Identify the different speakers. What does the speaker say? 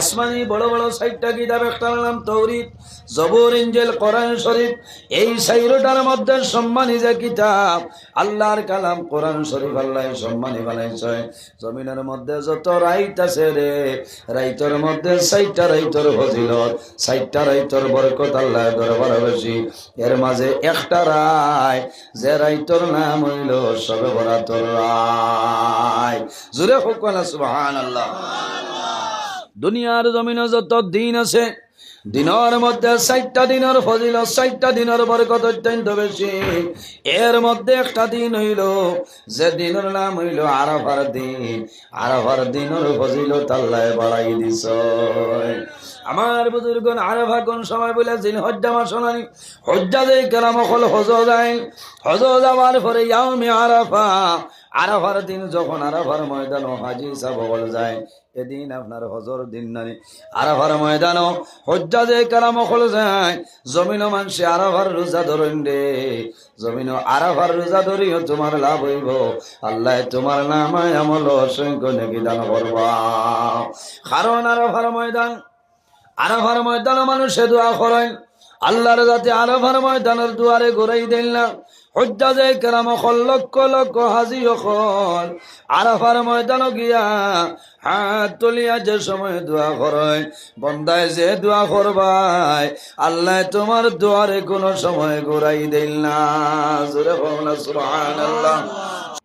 Speaker 1: আসমানি বড় বড় 6টা কিতাব, একটার নাম তাওরীত, জবুর, ইনজিল, কোরআন শরীফ। এই 4টার মধ্যে সম্মানী যে কিতাব আল্লাহর কালাম কোরআন শরীফ আল্লাহ সম্মানী বানাইছে। জমিনের মধ্যে যত রাইত আছে রে, রাইতের মধ্যে 4টা রাইতের ফজিলত, 4টা রাইতের বরকত আল্লাহ দরবার বেশি। এর মাঝে একটা রায়, যে রাইতের নাম হইল শবে বরাতের রায়। জোরে হোক না সুবহানাল্লাহ। দুনিয়ার জমিনে যত দিন আছে, দিনের মধ্যে 4টা দিনের ফজিলত, 4টা দিনের বরকত অত্যন্ত বেশি। এর মধ্যে একটা দিন হইল, যে দিনের নাম হইল আরাফার দিন। আরাফার দিনের ফজিলত আল্লাহ বাড়াই দিছ। আমার বুজুর্গন আরাফা কোন সময় বলে জিলহজ্জা মাস নানি, হজ্জা যে কেরাম হল হজ যায়, হজ যাওয়ার পরে ইয়াউমে আরাফা, আরাফার দিন যখন আরাফার ময়দান হাজি সাহেব যায়, এদিন আপনার হজর দিন নাই। আরাফার ময়দান হজ্জা যে কেরাম হল যায়, জমিন মানুষে আরাফার রোজা ধরেন রে, জমিন আরাফার রোজা ধরিও তোমার লাভ হইব। আল্লাহ তোমার নামায় আমল অসংখ্য নেকি দান করবা। কারণ আরাফার ময়দান, আরাফার ময়দানে মানুষে দোয়া করেন, আল্লাহর যাতে আরাফার ময়দানের দুয়ারে ঘুরাই দেন না। হজ্জাজে কেরাম লক্ষ লক্ষ হাজি হল আরাফার ময়দান গিয়া হাত তুলিয়া যে সময় দোয়া করেন, বন্দায় যে দোয়া করবাই আল্লাহ তোমার দুয়ারে কোনো সময় ঘুরাই দেন না। জোরে বলো না সুবহানাল্লাহ।